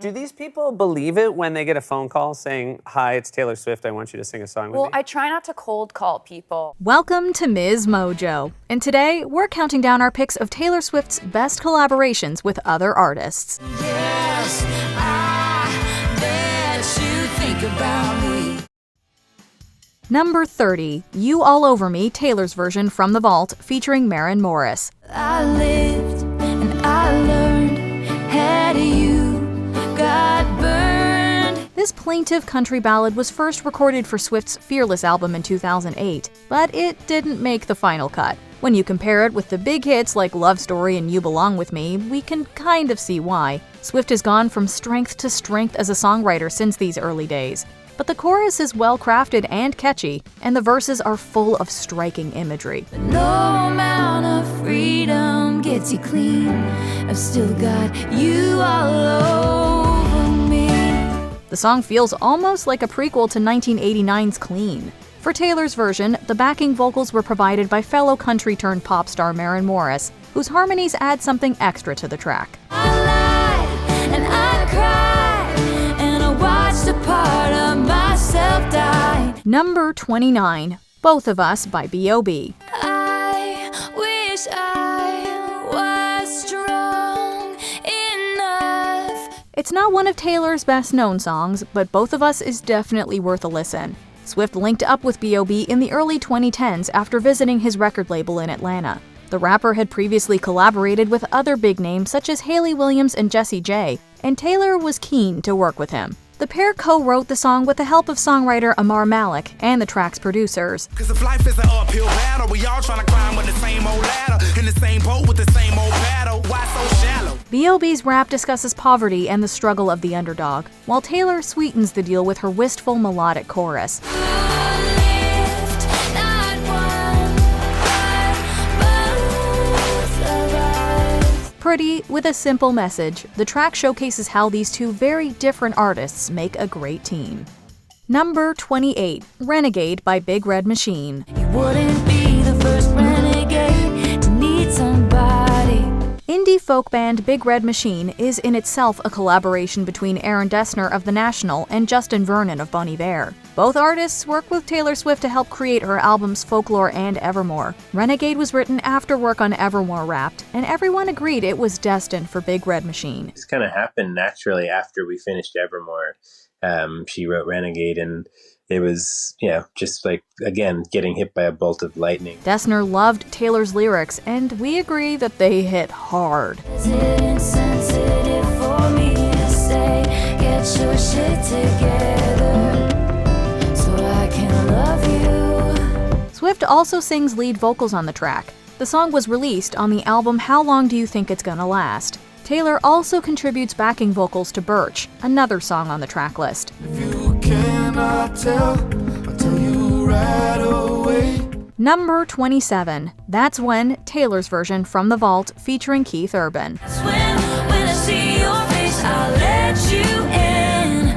Do these people believe it when they get a phone call saying, "Hi, it's Taylor Swift, I want you to sing a song with me"? Well, I try not to cold call people. Welcome to MsMojo, and today we're counting down our picks of Taylor Swift's best collaborations with other artists. Yes, I bet you think about me. Number 30, You All Over Me, Taylor's version from The Vault, featuring Maren Morris. I lived and I learned how you got burned. This plaintive country ballad was first recorded for Swift's Fearless album in 2008, but it didn't make the final cut. When you compare it with the big hits like Love Story and You Belong With Me, we can kind of see why. Swift has gone from strength to strength as a songwriter since these early days. But the chorus is well-crafted and catchy, and the verses are full of striking imagery. No amount of freedom gets you clean. I've still got you all over me. The song feels almost like a prequel to 1989's Clean. For Taylor's version, the backing vocals were provided by fellow country-turned-pop star Maren Morris, whose harmonies add something extra to the track. I lied and I cried and I watched a part of myself die. Number 29, Both of Us by B.O.B. I wish I was strong enough. It's not one of Taylor's best-known songs, but Both of Us is definitely worth a listen. Swift linked up with B.O.B. in the early 2010s after visiting his record label in Atlanta. The rapper had previously collaborated with other big names such as Hayley Williams and Jessie J, and Taylor was keen to work with him. The pair co-wrote the song with the help of songwriter Amar Malik and the track's producers. Cause if life is an uphill battle, we all trying to climb with the same old ladder, in the same boat with the same old paddle. Why so shallow? B.O.B.'s rap discusses poverty and the struggle of the underdog, while Taylor sweetens the deal with her wistful melodic chorus. Pretty, with a simple message, the track showcases how these two very different artists make a great team. Number 28, Renegade by Big Red Machine. You wouldn't be the first renegade to need somebody. Indie folk band Big Red Machine is in itself a collaboration between Aaron Dessner of The National and Justin Vernon of Bon Iver. Both artists worked with Taylor Swift to help create her albums Folklore and Evermore. Renegade was written after work on Evermore wrapped, and everyone agreed it was destined for Big Red Machine. This kind of happened naturally after we finished Evermore. She wrote Renegade, and it was, just like, again, getting hit by a bolt of lightning. Dessner loved Taylor's lyrics, and we agree that they hit hard. Is it insensitive for me to say, get your shit together so I can love you? Swift also sings lead vocals on the track. The song was released on the album How Long Do You Think It's Gonna Last? Taylor also contributes backing vocals to Birch, another song on the track list. If you cannot tell, I'll tell you right away. Number 27, That's When, Taylor's version from The Vault, featuring Keith Urban. That's when I see your face, I'll let you in.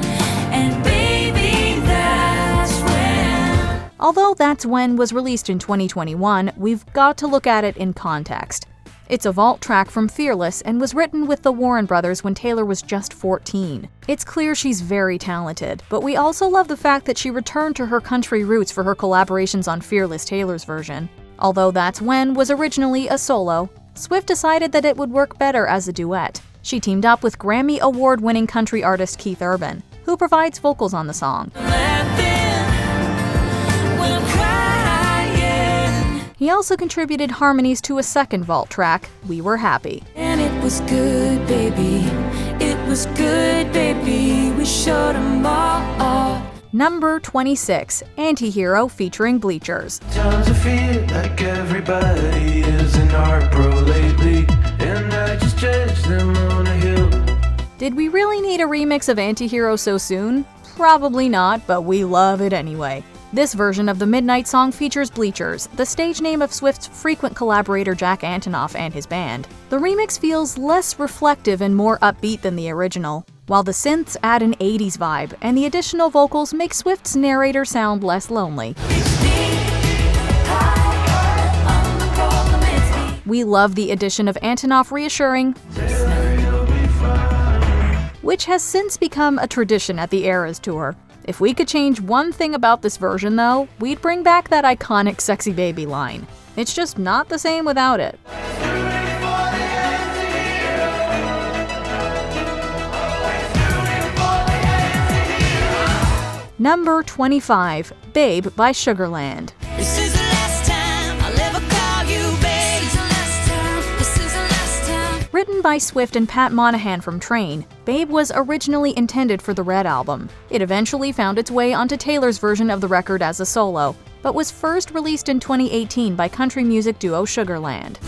And baby, that's when. Although That's When was released in 2021, we've got to look at it in context. It's a Vault track from Fearless and was written with the Warren brothers when Taylor was just 14. It's clear she's very talented, but we also love the fact that she returned to her country roots for her collaborations on Fearless Taylor's version. Although That's When was originally a solo, Swift decided that it would work better as a duet. She teamed up with Grammy Award-winning country artist Keith Urban, who provides vocals on the song. He also contributed harmonies to a second Vault track, We Were Happy. And it was good, baby. It was good, baby. We showed them all. Number 26, Antihero featuring Bleachers. Times I feel like everybody is an art pro lately, and I just judge them on a hill. Did we really need a remix of Antihero so soon? Probably not, but we love it anyway. This version of the Midnight song features Bleachers, the stage name of Swift's frequent collaborator Jack Antonoff and his band. The remix feels less reflective and more upbeat than the original, while the synths add an 80s vibe, and the additional vocals make Swift's narrator sound less lonely. We love the addition of Antonoff reassuring, which has since become a tradition at the Eras Tour. If we could change one thing about this version, though, we'd bring back that iconic Sexy Baby line. It's just not the same without it. Number 25, Babe by Sugarland. This is the last time I'll ever call you babe. This is the last time. This is the last time. Written by Swift and Pat Monahan from Train, Babe was originally intended for the Red album. It eventually found its way onto Taylor's version of the record as a solo, but was first released in 2018 by country music duo Sugarland.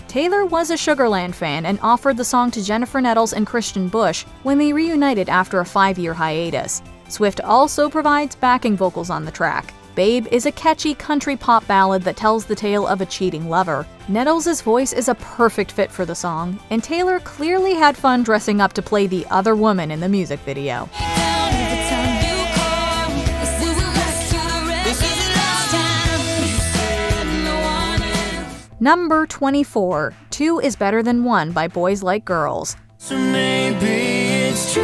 Taylor was a Sugarland fan and offered the song to Jennifer Nettles and Christian Bush when they reunited after a 5-year hiatus. Swift also provides backing vocals on the track. Babe is a catchy country pop ballad that tells the tale of a cheating lover. Nettles' voice is a perfect fit for the song, and Taylor clearly had fun dressing up to play the other woman in the music video. Number 24, 2 is Better Than 1 by Boys Like Girls. So maybe it's true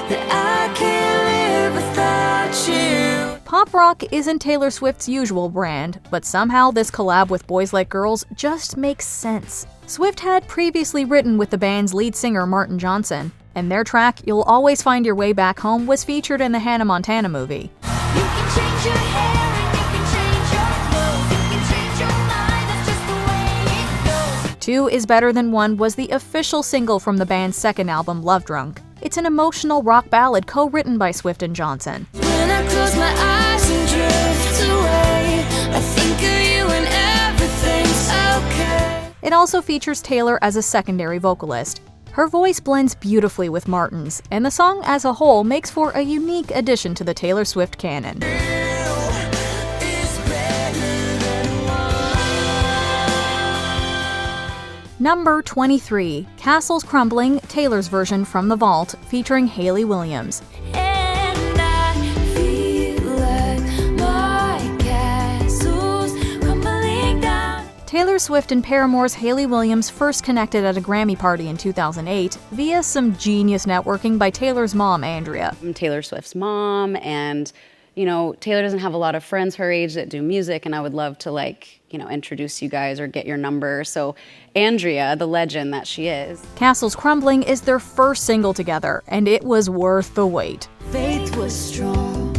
that I can't live without you. Pop rock isn't Taylor Swift's usual brand, but somehow this collab with Boys Like Girls just makes sense. Swift had previously written with the band's lead singer Martin Johnson, and their track You'll Always Find Your Way Back Home was featured in the Hannah Montana movie. You can change your hair and you can change your clothes. You can change your mind, that's just the way it goes. 2 is Better Than 1 was the official single from the band's second album, Love Drunk. It's an emotional rock ballad co-written by Swift and Johnson. When I close my eyes and drift away, I think of you and everything's okay. It also features Taylor as a secondary vocalist. Her voice blends beautifully with Martin's, and the song as a whole makes for a unique addition to the Taylor Swift canon. Number 23, Castle's Crumbling, Taylor's version from The Vault, featuring Hayley Williams. And I feel like my castle's crumbling down. Taylor Swift and Paramore's Hayley Williams first connected at a Grammy party in 2008 via some genius networking by Taylor's mom, Andrea. I'm Taylor Swift's mom, and Taylor doesn't have a lot of friends her age that do music, and I would love to introduce you guys or get your number. So Andrea, the legend that she is. Castle's Crumbling is their first single together, and it was worth the wait. Faith was strong,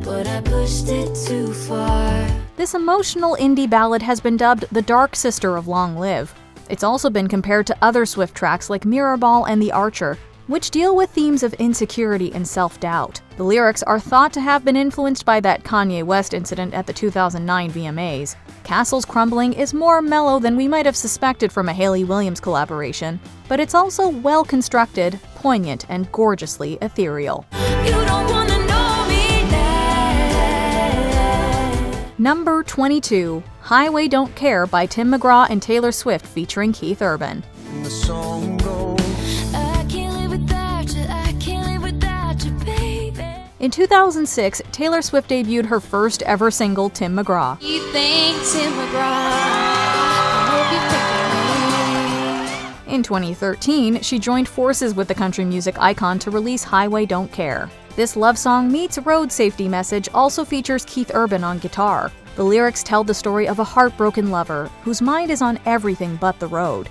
but I pushed it too far. This emotional indie ballad has been dubbed the dark sister of Long Live. It's also been compared to other Swift tracks like Mirror Ball and The Archer, which deal with themes of insecurity and self-doubt. The lyrics are thought to have been influenced by that Kanye West incident at the 2009 VMAs. Castle's Crumbling is more mellow than we might have suspected from a Hayley Williams collaboration, but it's also well-constructed, poignant, and gorgeously ethereal. You don't wanna know me now. Number 22, Highway Don't Care by Tim McGraw and Taylor Swift featuring Keith Urban. The song goes. I can't live without you, I can't live without you, baby. In 2006, Taylor Swift debuted her first ever single, Tim McGraw. You think Tim McGraw, I hope you pick me. In 2013, she joined forces with the country music icon to release Highway Don't Care. This love song meets road safety message also features Keith Urban on guitar. The lyrics tell the story of a heartbroken lover whose mind is on everything but the road.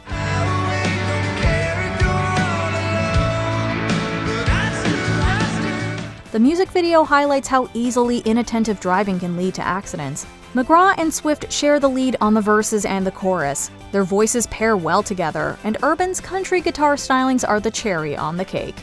The music video highlights how easily inattentive driving can lead to accidents. McGraw and Swift share the lead on the verses and the chorus. Their voices pair well together, and Urban's country guitar stylings are the cherry on the cake.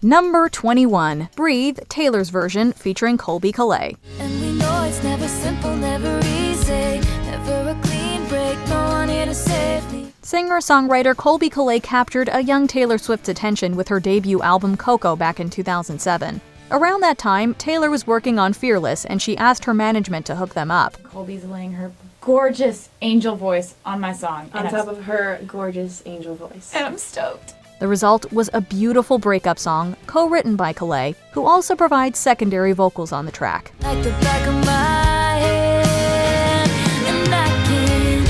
Number 21, Breathe, Taylor's version featuring Colby Calais. And we know it's never simple, never easy, never a clean break, no one here to save me. Singer-songwriter Colby Calais captured a young Taylor Swift's attention with her debut album Coco back in 2007. Around that time, Taylor was working on Fearless, and she asked her management to hook them up. Colby's laying her gorgeous angel voice on my song. On top of her gorgeous angel voice. And I'm stoked. The result was a beautiful breakup song, co-written by Collab, who also provides secondary vocals on the track. Like the back of my head, and I can't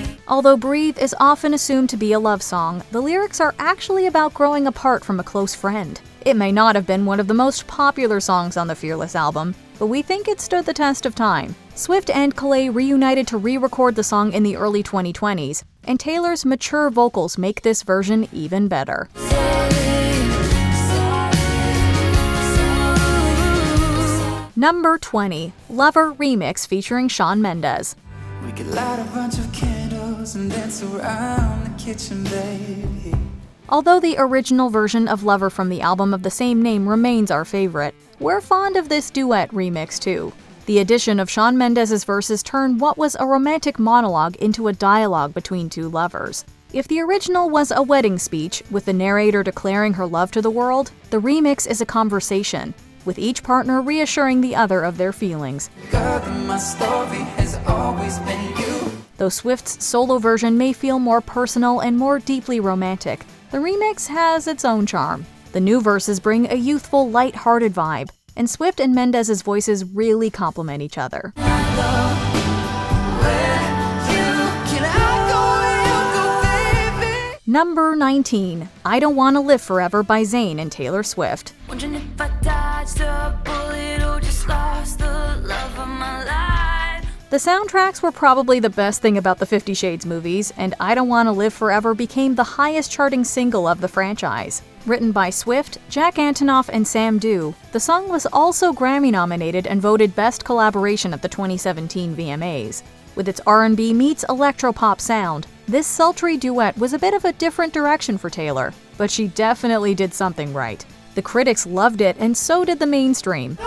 breathe. Although Breathe is often assumed to be a love song, the lyrics are actually about growing apart from a close friend. It may not have been one of the most popular songs on the Fearless album, but we think it stood the test of time. Swift and Collab reunited to re-record the song in the early 2020s, and Taylor's mature vocals make this version even better. Number 20, Lover Remix featuring Shawn Mendes. We could light a bunch of candles and dance around the kitchen, baby. Although the original version of Lover from the album of the same name remains our favorite, we're fond of this duet remix too. The addition of Shawn Mendes' verses turned what was a romantic monologue into a dialogue between two lovers. If the original was a wedding speech, with the narrator declaring her love to the world, the remix is a conversation, with each partner reassuring the other of their feelings. Girl, my story has always been you. Though Swift's solo version may feel more personal and more deeply romantic, the remix has its own charm. The new verses bring a youthful, light-hearted vibe, and Swift and Mendes' voices really complement each other. Number 19, I Don't Wanna Live Forever by Zayn and Taylor Swift. Wondering if I dodged a bullet or just lost the love of my life. The soundtracks were probably the best thing about the 50 Shades movies, and I Don't Wanna Live Forever became the highest charting single of the franchise. Written by Swift, Jack Antonoff, and Sam Dew, the song was also Grammy-nominated and voted Best Collaboration at the 2017 VMAs. With its R&B meets electropop sound, this sultry duet was a bit of a different direction for Taylor, but she definitely did something right. The critics loved it, and so did the mainstream.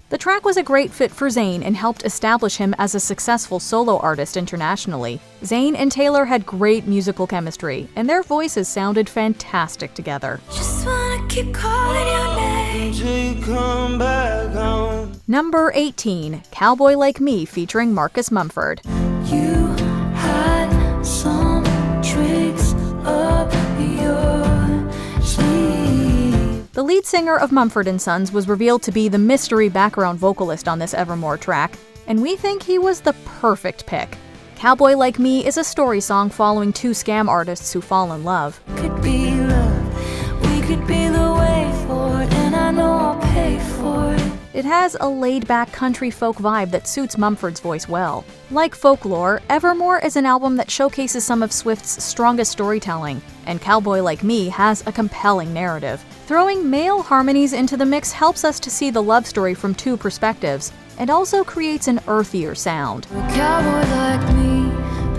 The track was a great fit for Zayn and helped establish him as a successful solo artist internationally. Zayn and Taylor had great musical chemistry, and their voices sounded fantastic together. Just wanna keep calling your name Till you come back home. Number 18, Cowboy Like Me featuring Marcus Mumford. You had some tricks up your sleeve. The lead singer of Mumford & Sons was revealed to be the mystery background vocalist on this Evermore track, and we think he was the perfect pick. Cowboy Like Me is a story song following two scam artists who fall in love. Could be love, we could be the way forward, and I know I'll pay for it. It has a laid-back country folk vibe that suits Mumford's voice well. Like Folklore, Evermore is an album that showcases some of Swift's strongest storytelling, and Cowboy Like Me has a compelling narrative. Throwing male harmonies into the mix helps us to see the love story from two perspectives, and also creates an earthier sound. A cowboy like me,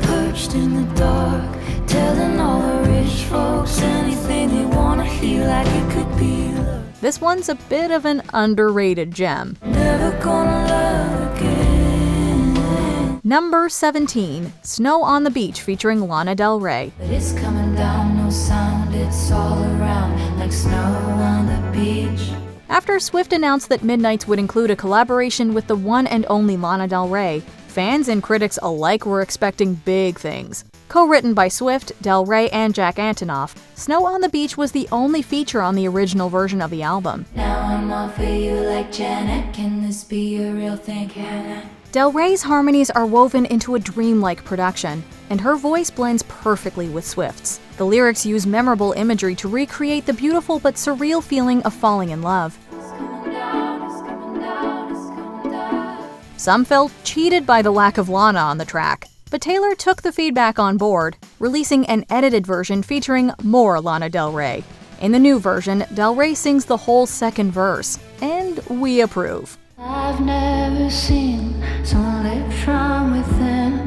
perched in the dark, telling all the rich folks anything they wanna hear, like it could be love. This one's a bit of an underrated gem. Never gonna love again. Number 17, Snow on the Beach featuring Lana Del Rey. But it's coming down, no sound, it's all around, like snow on the beach. After Swift announced that Midnights would include a collaboration with the one and only Lana Del Rey, fans and critics alike were expecting big things. Co-written by Swift, Del Rey, and Jack Antonoff, Snow on the Beach was the only feature on the original version of the album. Now I'm off of you like Janet, can this be a real thing, can it? Del Rey's harmonies are woven into a dreamlike production, and her voice blends perfectly with Swift's. The lyrics use memorable imagery to recreate the beautiful but surreal feeling of falling in love. It's coming down, it's coming down, it's coming down. Some felt cheated by the lack of Lana on the track, but Taylor took the feedback on board, releasing an edited version featuring more Lana Del Rey. In the new version, Del Rey sings the whole second verse, and we approve. I've never seen someone lit from within,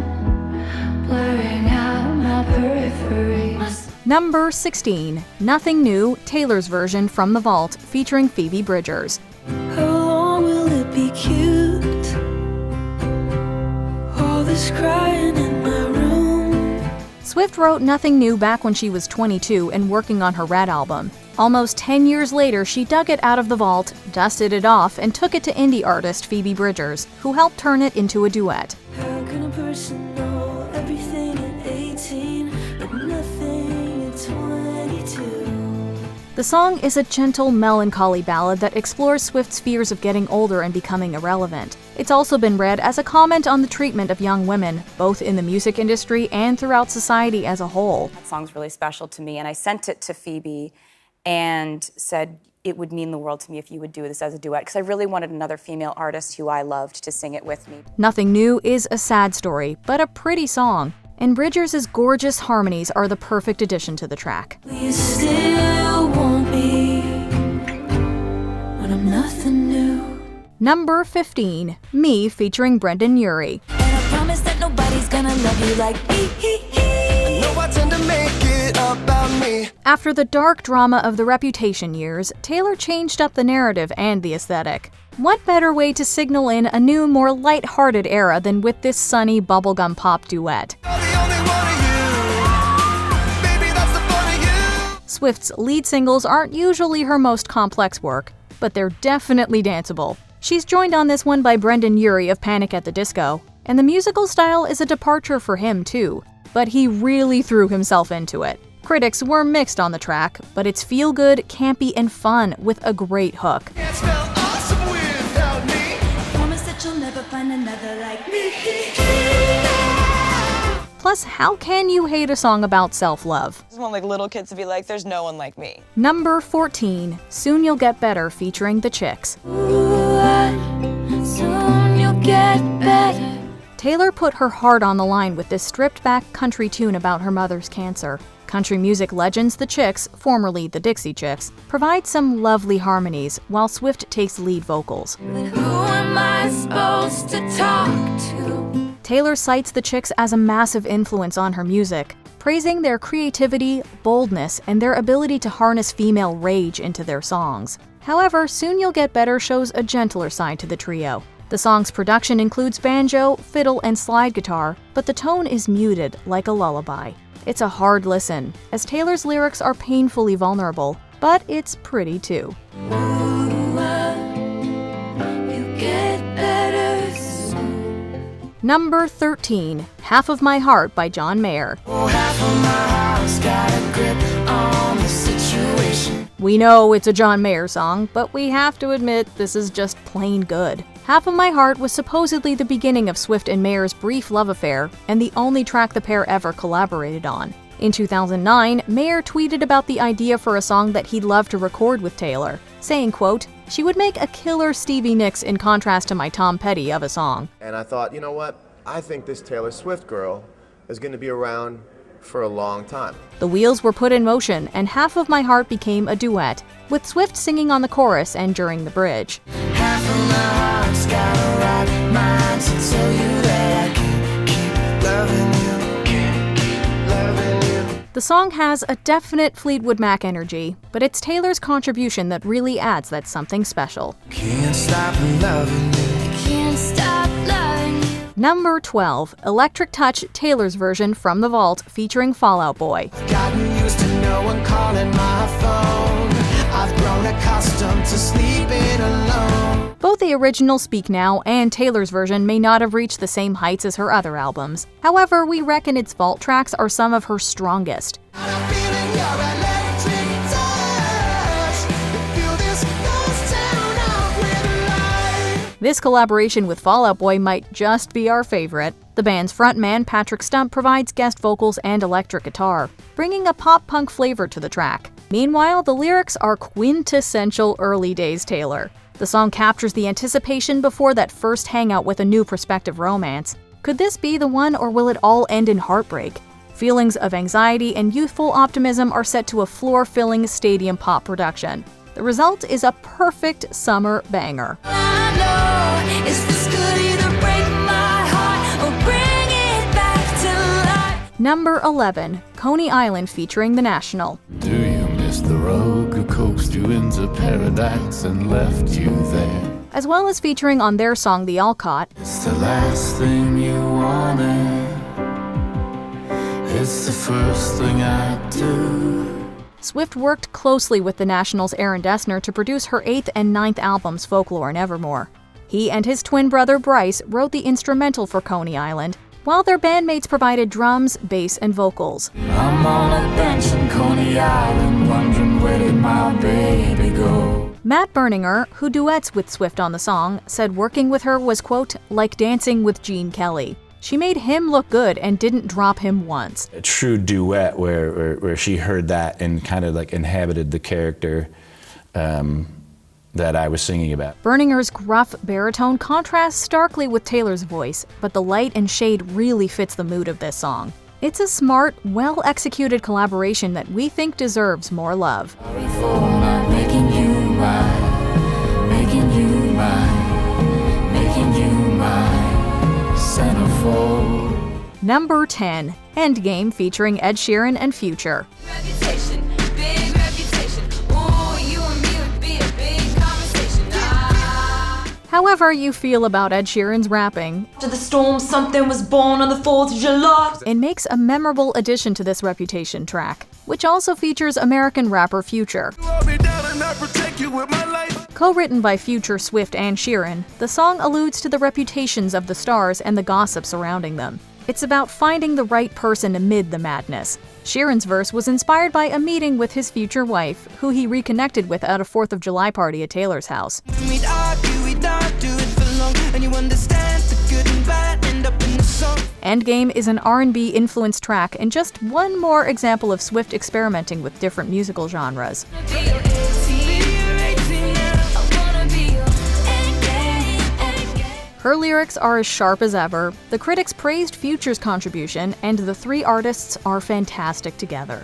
blurring out my periphery. Number 16, Nothing New, Taylor's version from The Vault, featuring Phoebe Bridgers. How long will it be cute? All this crying in my room. Swift wrote Nothing New back when she was 22 and working on her Rat album. Almost 10 years later, she dug it out of the vault, dusted it off, and took it to indie artist Phoebe Bridgers, who helped turn it into a duet. How can a person emotional, everything at 18, but nothing at 22. The song is a gentle, melancholy ballad that explores Swift's fears of getting older and becoming irrelevant. It's also been read as a comment on the treatment of young women, both in the music industry and throughout society as a whole. That song's really special to me, and I sent it to Phoebe and said it would mean the world to me if you would do this as a duet, because I really wanted another female artist who I loved to sing it with me. Nothing New is a sad story, but a pretty song, and Bridgers' gorgeous harmonies are the perfect addition to the track. You still want me when I'm nothing new. Number 15, Me featuring Brendan Urie. And I promise that nobody's gonna love you like me. I know I tend to make it about me. After the dark drama of the Reputation years, Taylor changed up the narrative and the aesthetic. What better way to signal in a new, more light-hearted era than with this sunny bubblegum pop duet? Swift's lead singles aren't usually her most complex work, but they're definitely danceable. She's joined on this one by Brendan Urie of Panic at the Disco, and the musical style is a departure for him too, but he really threw himself into it. Critics were mixed on the track, but it's feel-good, campy, and fun with a great hook. Plus, how can you hate a song about self-love? I just want like little kids to be like, there's no one like me. Number 14, Soon You'll Get Better featuring The Chicks. Soon you'll get better. Taylor put her heart on the line with this stripped-back country tune about her mother's cancer. Country music legends The Chicks, formerly the Dixie Chicks, provide some lovely harmonies, while Swift takes lead vocals. But who am I supposed to talk to? Taylor cites The Chicks as a massive influence on her music, praising their creativity, boldness, and their ability to harness female rage into their songs. However, Soon You'll Get Better shows a gentler side to the trio. The song's production includes banjo, fiddle, and slide guitar, but the tone is muted, like a lullaby. It's a hard listen, as Taylor's lyrics are painfully vulnerable, but it's pretty too. Number 13, Half of My Heart by John Mayer. We know it's a John Mayer song, but we have to admit this is just plain good. Half of My Heart was supposedly the beginning of Swift and Mayer's brief love affair, and the only track the pair ever collaborated on. In 2009, Mayer tweeted about the idea for a song that he'd love to record with Taylor, saying, quote, "She would make a killer Stevie Nicks in contrast to my Tom Petty of a song." And I thought, you know what? I think this Taylor Swift girl is going to be around for a long time. The wheels were put in motion, and Half of My Heart became a duet, with Swift singing on the chorus and during the bridge. Half of my heart's got a right mind to tell you that I keep loving you. The song has a definite Fleetwood Mac energy, but it's Taylor's contribution that really adds that something special. Can't stop loving you. Can't stop loving you. Number 12, Electric Touch, Taylor's version from the Vault featuring Fall Out Boy. Gotten used to no one calling my phone. I've grown accustomed to sleeping alone. Both the original Speak Now and Taylor's version may not have reached the same heights as her other albums. However, we reckon its Vault tracks are some of her strongest. I'm feeling your electric touch. Feel this ghost town up with light. This collaboration with Fall Out Boy might just be our favorite. The band's frontman, Patrick Stump, provides guest vocals and electric guitar, bringing a pop-punk flavor to the track. Meanwhile, the lyrics are quintessential early days Taylor. The song captures the anticipation before that first hangout with a new prospective romance. Could this be the one, or will it all end in heartbreak? Feelings of anxiety and youthful optimism are set to a floor-filling stadium pop production. The result is a perfect summer banger. I know, is this good either break my heart or bring it back to life? Number 11, Coney Island featuring The National. Do you miss the rogue who coaxed you into paradise and left you there? As well as featuring on their song The Alcott. It's the last thing you wanted. It's the first thing I do. Swift worked closely with The National's Aaron Dessner to produce her 8th and 9th albums, Folklore and Evermore. He and his twin brother Bryce wrote the instrumental for Coney Island, while their bandmates provided drums, bass, and vocals. I'm on a bench in Coney Island, wondering where did my baby go? Matt Berninger, who duets with Swift on the song, said working with her was, quote, like dancing with Gene Kelly. She made him look good and didn't drop him once. A true duet where she heard that and kind of like inhabited the character that I was singing about. Berninger's gruff baritone contrasts starkly with Taylor's voice, but the light and shade really fits the mood of this song. It's a smart, well-executed collaboration that we think deserves more love. Sorry for not making you mine, making you mine, making you mine, centerfold. Number 10, Endgame featuring Ed Sheeran and Future. Reputation, big reputation. Ooh, you and me would be a big conversation. However you feel about Ed Sheeran's rapping, After the storm, something was born on the 4th of July. it makes a memorable addition to this Reputation track, which also features American rapper Future. Co-written by Future, Swift, and Sheeran, the song alludes to the reputations of the stars and the gossip surrounding them. It's about finding the right person amid the madness. Sheeran's verse was inspired by a meeting with his future wife, who he reconnected with at a 4th of July party at Taylor's house. Endgame is an R&B influenced track and just one more example of Swift experimenting with different musical genres. Her lyrics are as sharp as ever, the critics praised Future's contribution, and the three artists are fantastic together.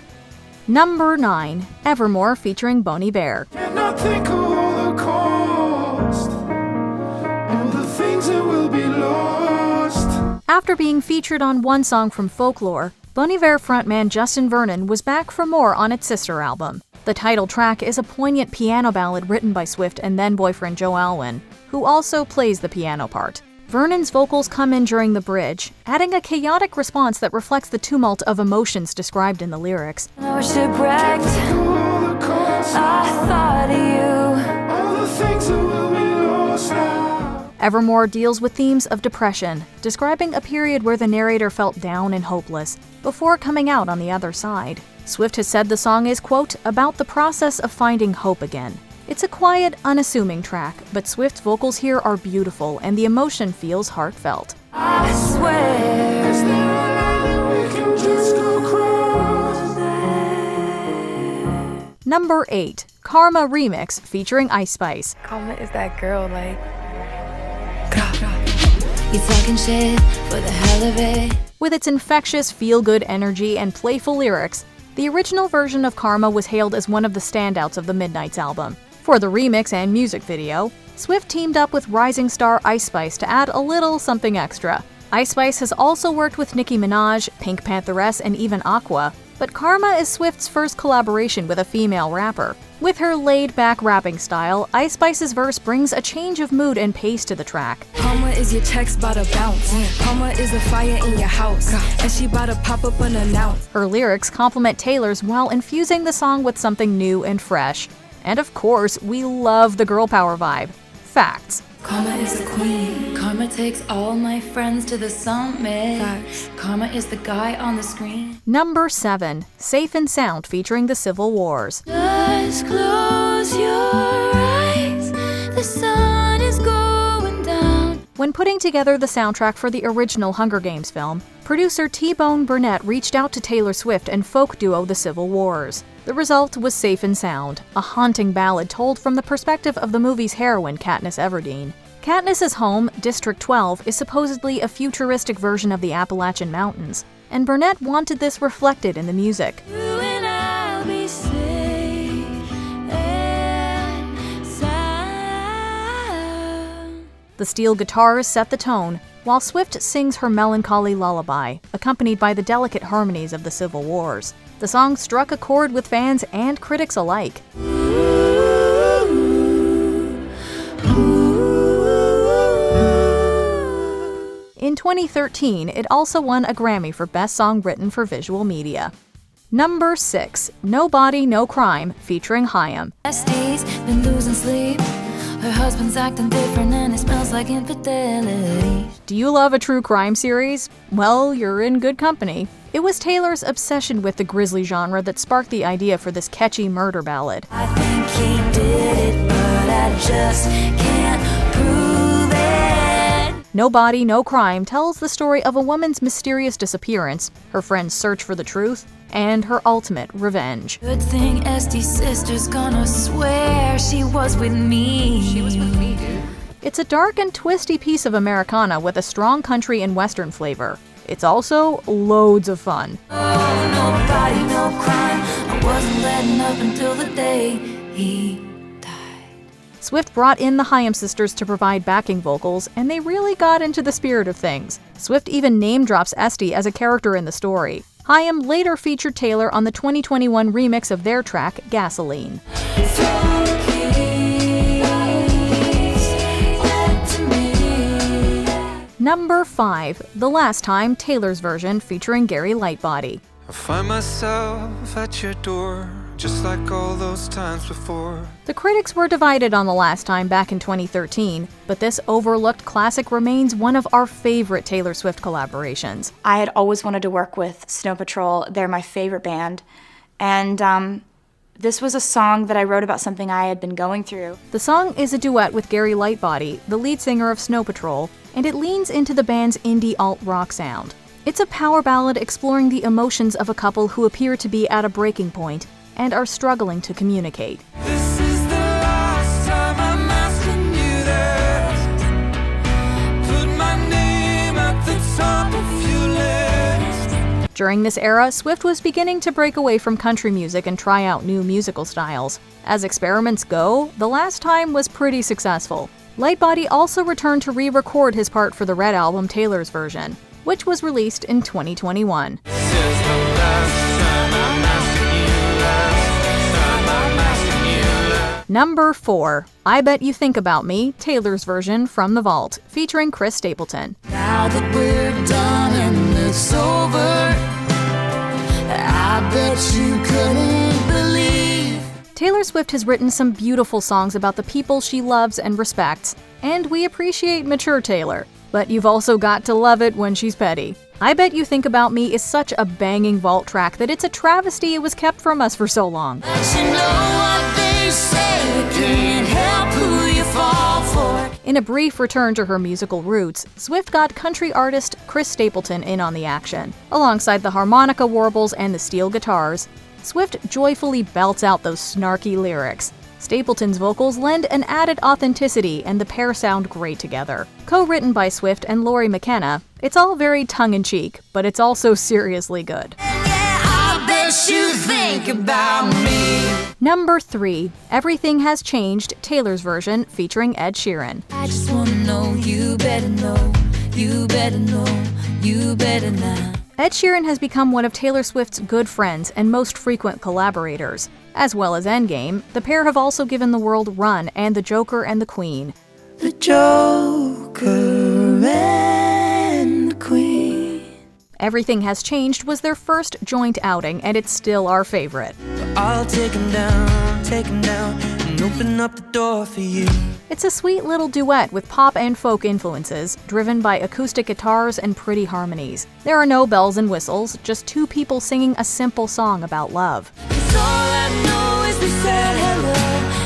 Number 9, Evermore featuring Bon Iver. And I think of all the cost, all the things that will be lost. After being featured on one song from Folklore, Bon Iver frontman Justin Vernon was back for more on its sister album. The title track is a poignant piano ballad written by Swift and then-boyfriend Joe Alwyn, who also plays the piano part. Vernon's vocals come in during the bridge, adding a chaotic response that reflects the tumult of emotions described in the lyrics. I was shipwrecked. I thought of you. All the things that will be lost now. Evermore deals with themes of depression, describing a period where the narrator felt down and hopeless, before coming out on the other side. Swift has said the song is, quote, about the process of finding hope again. It's a quiet, unassuming track, but Swift's vocals here are beautiful and the emotion feels heartfelt. I swear. Is there a line that we can just go cross? Number 8, Karma Remix featuring Ice Spice. Karma is that girl, like. You talking shit for the hell of it. With its infectious, feel-good energy and playful lyrics, the original version of Karma was hailed as one of the standouts of the Midnight's album. For the remix and music video, Swift teamed up with rising star Ice Spice to add a little something extra. Ice Spice has also worked with Nicki Minaj, Pink Pantheress, and even Aqua, but Karma is Swift's first collaboration with a female rapper. With her laid-back rapping style, Ice Spice's verse brings a change of mood and pace to the track. Karma is your checks bout to bounce. Karma is a fire in your house. And she bout to pop up unannounced. Her lyrics complement Taylor's while infusing the song with something new and fresh. And of course, we love the girl power vibe. Facts. Karma is a queen. Karma takes all my friends to the summit. Facts. Karma is the guy on the screen. Number 7, Safe and Sound featuring the Civil Wars. Just close your eyes. The sun is going down. When putting together the soundtrack for the original Hunger Games film, producer T-Bone Burnett reached out to Taylor Swift and folk duo The Civil Wars. The result was Safe and Sound, a haunting ballad told from the perspective of the movie's heroine, Katniss Everdeen. Katniss's home, District 12, is supposedly a futuristic version of the Appalachian Mountains, and Burnett wanted this reflected in the music. You and I'll be safe and sound. The steel guitars set the tone, while Swift sings her melancholy lullaby, accompanied by the delicate harmonies of the Civil Wars. The song struck a chord with fans and critics alike. In 2013, it also won a Grammy for Best Song Written for Visual Media. Number 6, No Body, No Crime featuring Haim. Besties, been losing sleep Her husband's acting different and it smells like infidelity. Do you love a true crime series? Well, you're in good company. It was Taylor's obsession with the grisly genre that sparked the idea for this catchy murder ballad. I think he did it, but I just can't prove it. No Body, No Crime tells the story of a woman's mysterious disappearance, her friend's search for the truth, and her ultimate revenge. Good thing Estee's sister's gonna swear she was with me. She was with me, dude. It's a dark and twisty piece of Americana with a strong country and western flavor. It's also loads of fun. Oh, no body, no crime. I wasn't letting up until the day he died. Swift brought in the Hyam sisters to provide backing vocals, and they really got into the spirit of things. Swift even name drops Estee as a character in the story. Hyam later featured Taylor on the 2021 remix of their track, Gasoline. Number 5, The Last Time, Taylor's version featuring Gary Lightbody. I find myself at your door, just like all those times before. The critics were divided on The Last Time back in 2013, but this overlooked classic remains one of our favorite Taylor Swift collaborations. I had always wanted to work with Snow Patrol. They're my favorite band. And this was a song that I wrote about something I had been going through. The song is a duet with Gary Lightbody, the lead singer of Snow Patrol, and it leans into the band's indie alt-rock sound. It's a power ballad exploring the emotions of a couple who appear to be at a breaking point and are struggling to communicate. This is the last time I'm asking you that. Put my name at the top of your list. During this era, Swift was beginning to break away from country music and try out new musical styles. As experiments go, The Last Time was pretty successful. Lightbody also returned to re-record his part for the Red album, Taylor's version, which was released in 2021. Number 4, I Bet You Think About Me, Taylor's version from The Vault, featuring Chris Stapleton. Now that we're done and it's over, I bet you couldn't believe. Taylor Swift has written some beautiful songs about the people she loves and respects, and we appreciate mature Taylor. But you've also got to love it when she's petty. I Bet You Think About Me is such a banging vault track that it's a travesty it was kept from us for so long. But you know what they say, you can't help who you fall for. In a brief return to her musical roots, Swift got country artist Chris Stapleton in on the action. Alongside the harmonica warbles and the steel guitars, Swift joyfully belts out those snarky lyrics. Stapleton's vocals lend an added authenticity, and the pair sound great together. Co-written by Swift and Lori McKenna, it's all very tongue-in-cheek, but it's also seriously good. Yeah, I bet you think about me. Number 3, Everything Has Changed, Taylor's version, featuring Ed Sheeran. I just wanna know, you better know, you better know, you better now. Ed Sheeran has become one of Taylor Swift's good friends and most frequent collaborators. As well as Endgame, the pair have also given the world Run and The Joker and the Queen. The Joker and the Queen. Everything Has Changed was their first joint outing, and it's still our favorite. I'll take him down, and open up the door for you. It's a sweet little duet with pop and folk influences, driven by acoustic guitars and pretty harmonies. There are no bells and whistles, just two people singing a simple song about love. All I know is we said hello,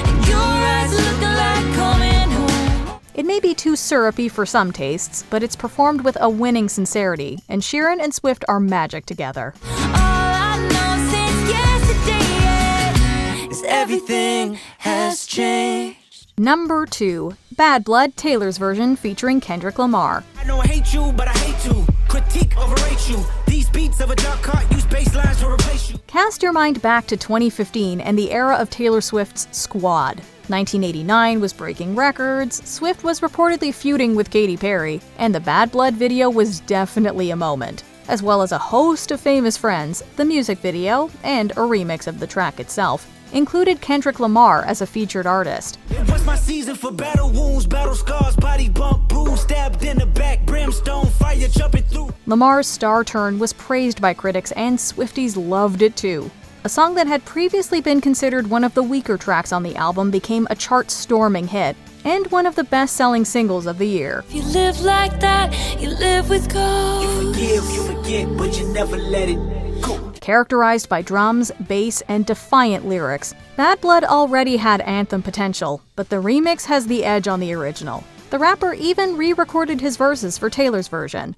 and your eyes looking like coming home. It may be too syrupy for some tastes, but it's performed with a winning sincerity, and Sheeran and Swift are magic together. All I know since yesterday is everything has changed. Number 2, Bad Blood, Taylor's version, featuring Kendrick Lamar. I don't hate you, but I hate to critique, overrate you. These beats of a dark heart use bass lines to replace you. Cast your mind back to 2015 and the era of Taylor Swift's Squad. 1989 was breaking records, Swift was reportedly feuding with Katy Perry, and the Bad Blood video was definitely a moment. As well as a host of famous friends, the music video, and a remix of the track itself, included Kendrick Lamar as a featured artist. It was my season for battle wounds, battle scars, body bump, bruise, stabbed in the back, brimstone, fire jumping through. Lamar's star turn was praised by critics, and Swifties loved it too. A song that had previously been considered one of the weaker tracks on the album became a chart-storming hit, and one of the best-selling singles of the year. If you live like that, you live with gold. You forget, but you never let it go. Characterized by drums, bass, and defiant lyrics, Bad Blood already had anthem potential, but the remix has the edge on the original. The rapper even re-recorded his verses for Taylor's version.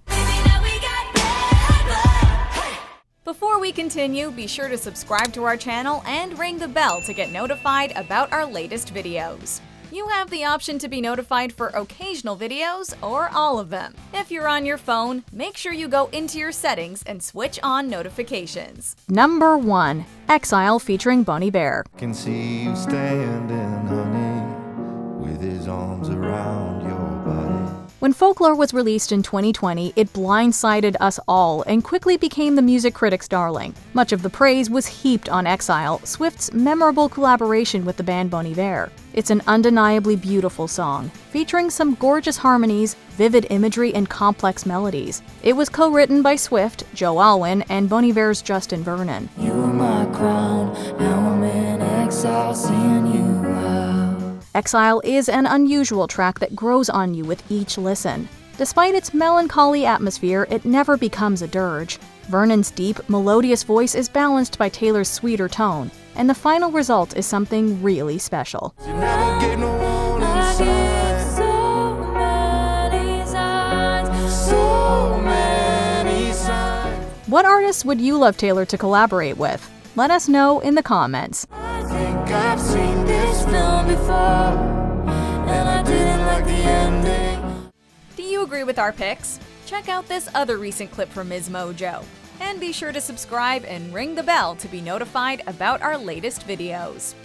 Before we continue, be sure to subscribe to our channel and ring the bell to get notified about our latest videos. You have the option to be notified for occasional videos or all of them. If you're on your phone, make sure you go into your settings and switch on notifications. Number 1. Exile featuring Bon Iver. Can see you standing, honey, with his arms around your body. When Folklore was released in 2020, it blindsided us all and quickly became the music critics' darling. Much of the praise was heaped on Exile, Swift's memorable collaboration with the band Bon Iver. It's an undeniably beautiful song, featuring some gorgeous harmonies, vivid imagery, and complex melodies. It was co-written by Swift, Joe Alwyn, and Bon Iver's Justin Vernon. You were my crown, now I'm in exile, seeing you out. Exile is an unusual track that grows on you with each listen. Despite its melancholy atmosphere, it never becomes a dirge. Vernon's deep, melodious voice is balanced by Taylor's sweeter tone, and the final result is something really special. You never get no one inside. So many signs. What artists would you love Taylor to collaborate with? Let us know in the comments. I think I've seen this film before, and I didn't like the ending. Do you agree with our picks? Check out this other recent clip from MsMojo. And be sure to subscribe and ring the bell to be notified about our latest videos.